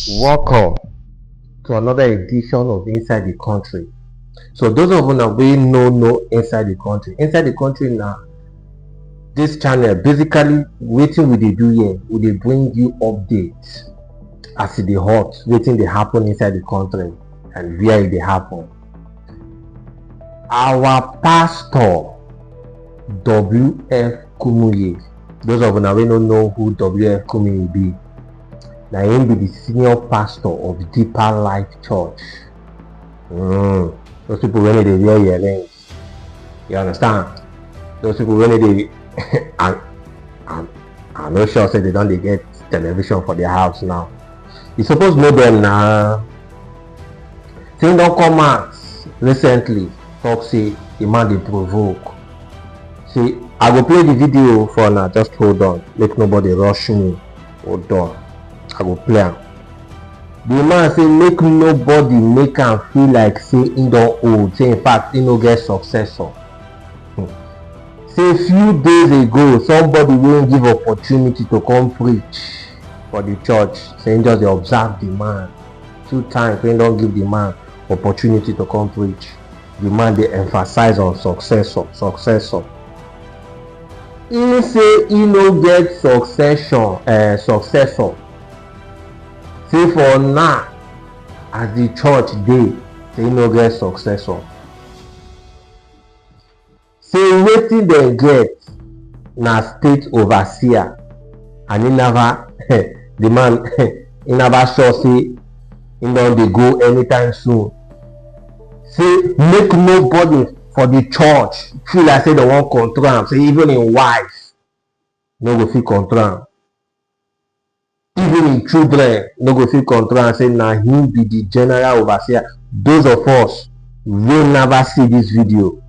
Welcome to another edition of Inside the Country. So those of you that we know Inside the Country. Inside the Country now, this channel basically wetin we dey do here, we dey bring you updates as e dey hot, wetin dey happen inside the country and where e dey happen. Our pastor W.F. Kumuyi, those of una wey no know who W.F. Kumuyi be, na him be the senior pastor of Deeper Life Church. Those people wey dey wear earrings, you understand? Those people wey dey I'm not sure say they don dey get television for their house now. You suppose know them na. Thing don come out recently talk say the man dey provoke. See, I go play the video for now, just hold on, make nobody rush me. Hold on, I go play am. The man say make nobody make am feel like say he don old, say in fact he no get successor. Say a few days ago somebody wey give opportunity to come preach for the church, say he just dey observe the man. 2 times he don give the man opportunity to come preach. The man dey emphasize on successor. He say he no get successor. Say for now as the church dey, say he no get successor. Say wetin dem get na state overseer and he never the man he never sure say he don dey go anytime soon. Say make nobody for the church feel like say they wan control am, say even him wife no go fit control am, even him children no go fit control am, say na him be the general overseer. Those of us wey never see this video,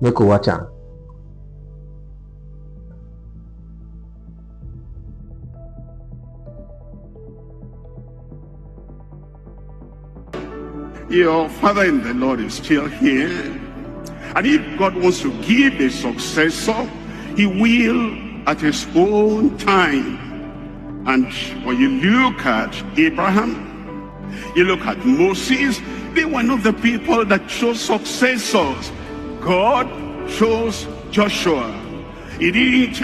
make we watch am. Your father in the Lord is still here, and if God wants to give a successor, he will at his own time. And when you look at Abraham, you look at Moses, they were not the people that chose successors. God chose Joshua. He didn't,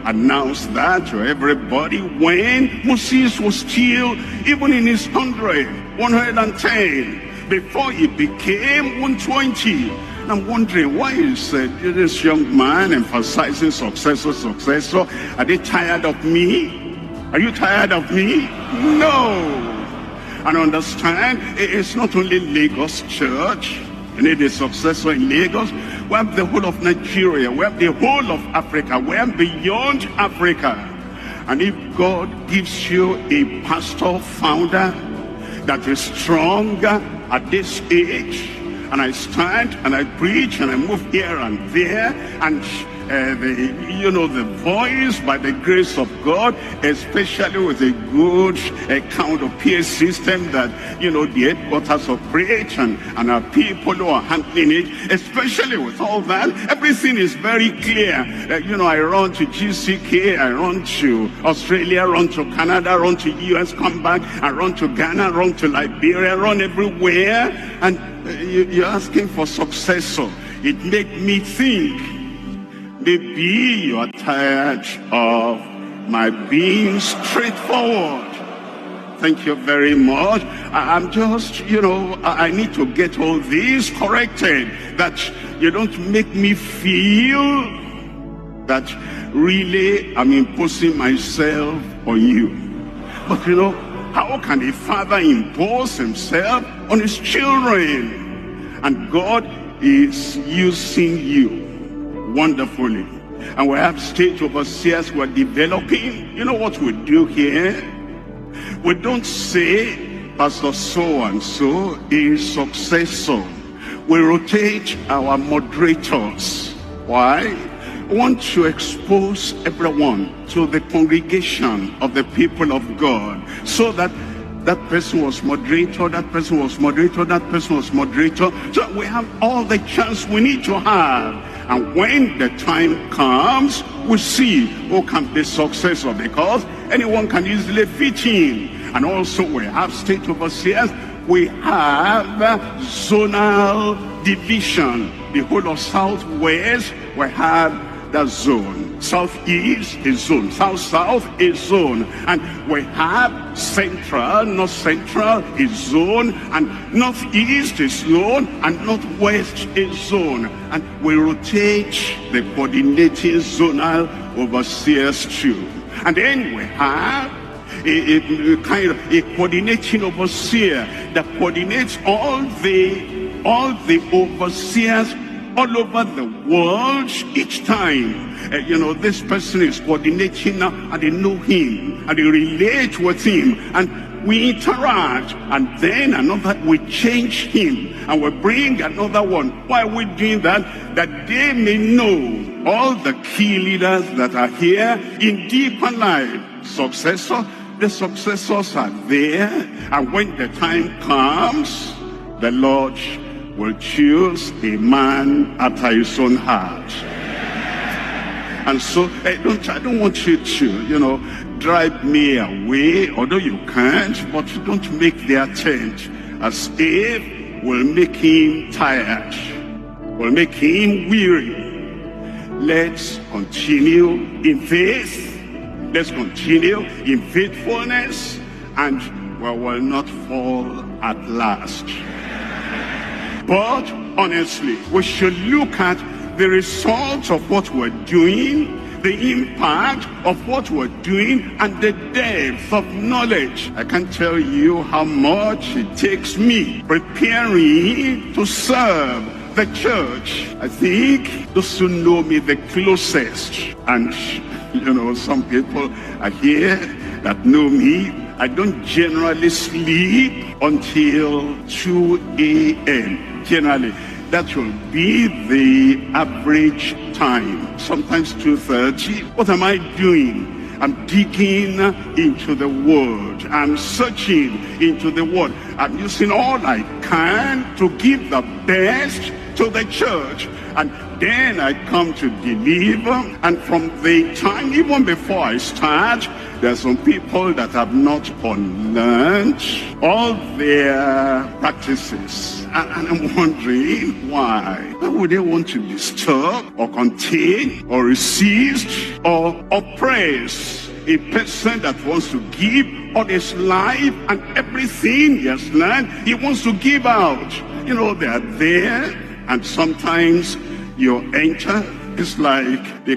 announce that to everybody when Moses was still even in his 110, before he became 120. I'm wondering, why is this young man emphasizing successor? Are they tired of me? Are you tired of me? No. And understand, it's not only Lagos Church. You need a successor in Lagos. We have the whole of Nigeria. We have the whole of Africa. We have beyond Africa. And if God gives you a pastor founder that is stronger at this age, and I stand and I preach and I move here and there, and the voice by the grace of God, especially with a good kind of PA system that the headquarters operate, and our people who are handling it, especially with all that, everything is very clear. I run to GCK, I run to Australia, run to Canada, run to US, come back, I run to Ghana, run to Liberia, run everywhere, and you're asking for successor. It made me think, maybe you are tired of my being straightforward. Thank you very much. I'm just, I need to get all this corrected, that you don't make me feel that really I'm imposing myself on you. But how can a father impose himself on his children? And God is using you wonderfully. And we have state overseers who are developing. You know what we do here? We don't say Pastor so-and-so is successor. We rotate our moderators. Why? We want to expose everyone to the congregation of the people of God, so that person was moderator, that person was moderator, that person was moderator. So we have all the chance we need to have. And when the time comes, we see who can be successor, because anyone can easily fit in. and also we have state overseers. We have zonal division. The whole of Southwest, we have the zone. Southeast is zone. South is zone. And we have central, north central is zone. And northeast is zone. And northwest is zone. And we rotate the coordinating zonal overseers too. And then we have a kind of a coordinating overseer that coordinates all the overseers all over the world. Each time this person is coordinating now, and they know him and they relate with him, and we interact, and then we change him and we bring another one. Why are we doing that? That they may know all the key leaders that are here in deeper life. Successor, the successors are there, and when the time comes, the Lord will choose a man after his own heart. And so I don't want you to drive me away, although you can't, but don't make the attempt, as if we'll make him tired, we'll make him weary. Let's continue in faith, let's continue in faithfulness, and we will not fall at last. But honestly, we should look at the results of what we're doing, the impact of what we're doing, and the depth of knowledge. I can't tell you how much it takes me preparing to serve the church. I think those who know me the closest, and some people are here that know me, I don't generally sleep until 2 a.m. Generally, that will be the average time. Sometimes 2:30. What am I doing? I'm digging into the Word. I'm searching into the Word. I'm using all I can to give the best to the church. And then I come to deliver. And from the time, even before I start, there are some people that have not unlearned all their practices. And I'm wondering why. Why would they want to disturb or contain or resist or oppress a person that wants to give all his life and everything he has learned, he wants to give out? They are there, and sometimes you enter, it's like they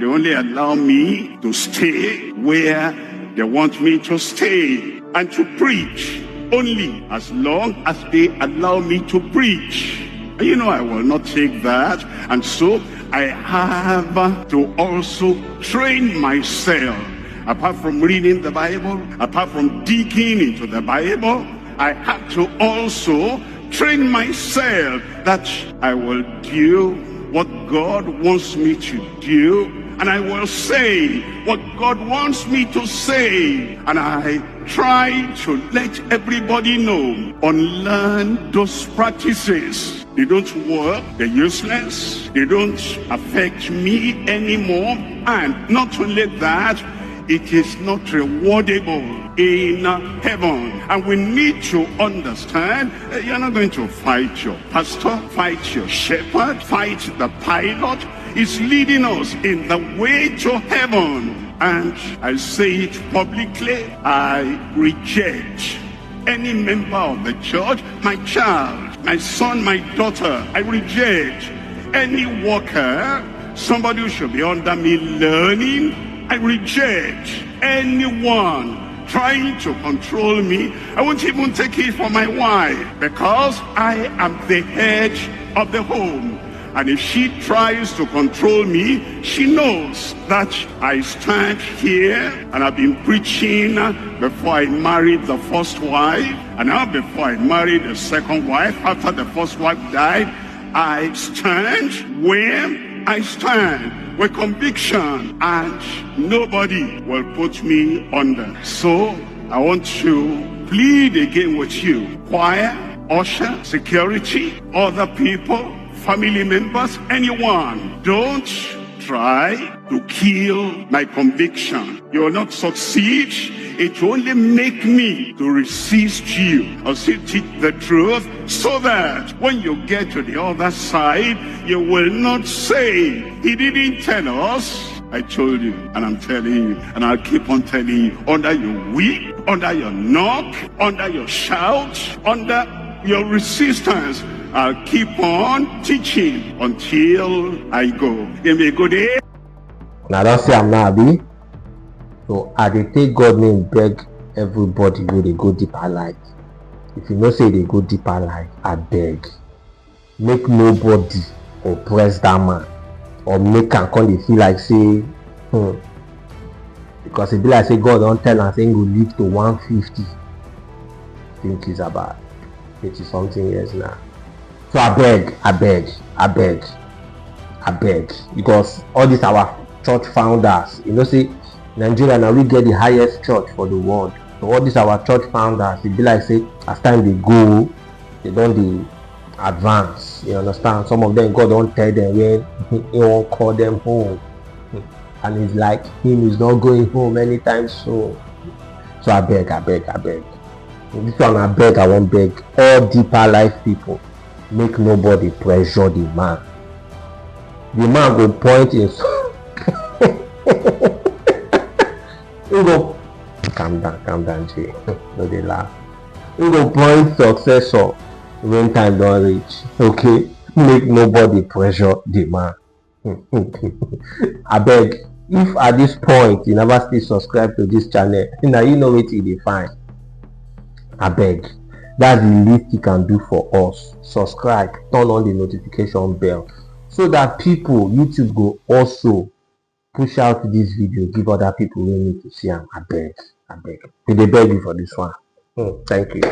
only allow me to stay where they want me to stay and to preach only as long as they allow me to preach. I will not take that, and so I have to also train myself. Apart from reading the Bible, apart from digging into the Bible, I have to also train myself that I will do what God wants me to do, and I will say what God wants me to say, and I try to let everybody know, unlearn those practices. They don't work, they're useless, they don't affect me anymore, and not only that, it is not rewardable in heaven. And we need to understand, you're not going to fight your pastor, fight your shepherd, fight the pilot. It's leading us in the way to heaven. And I say it publicly, I reject any member of the church, my child, my son, my daughter. I reject any worker, somebody who should be under me learning. I reject anyone trying to control me. I won't even take it for my wife, because I am the head of the home. And if she tries to control me, she knows that I stand here, and I've been preaching before I married the first wife, and now before I married the second wife, after the first wife died, I stand where I stand with conviction, and nobody will put me under. So I want to plead again with you, choir, usher, security, other people, family members, anyone, don't try to kill my conviction. You will not succeed. It will only make me to resist you. I'll still teach the truth so that when you get to the other side, you will not say, he didn't tell us. I told you, and I'm telling you, and I'll keep on telling you, under your weep, under your knock, under your shout, under your resistance, I'll keep on teaching until I go. Give me a good day. Now don't say I'm not happy. So I dey take God name beg everybody who they go deeper life. If you know say they go deeper life, I beg. Make nobody oppress that man. Or make am come dey feel like say because it be like say God don't tell am say he go live to 150. Think is about 80 something years now. So I beg. Because all these our church founders, you know, say Nigeria now we get the highest church for the world. So all these our church founders, it be like say as time they go, they don't dey advance. You understand? Some of them God don't tell them when he won't call them home. And it's like him is not going home anytime soon. So I beg. This one I won't beg all deeper life people. Make nobody pressure the man. The man go point in he go calm down, Jay. No they laugh. He go point successor when time don't reach. Okay? Make nobody pressure the man. I beg, if at this point you never still subscribe to this channel, now you know what you find. I beg. That's the least you can do for us. Subscribe, turn on the notification bell so that people, YouTube go also push out this video, give other people who need to see them. I beg. We dey beg you for this one. Thank you.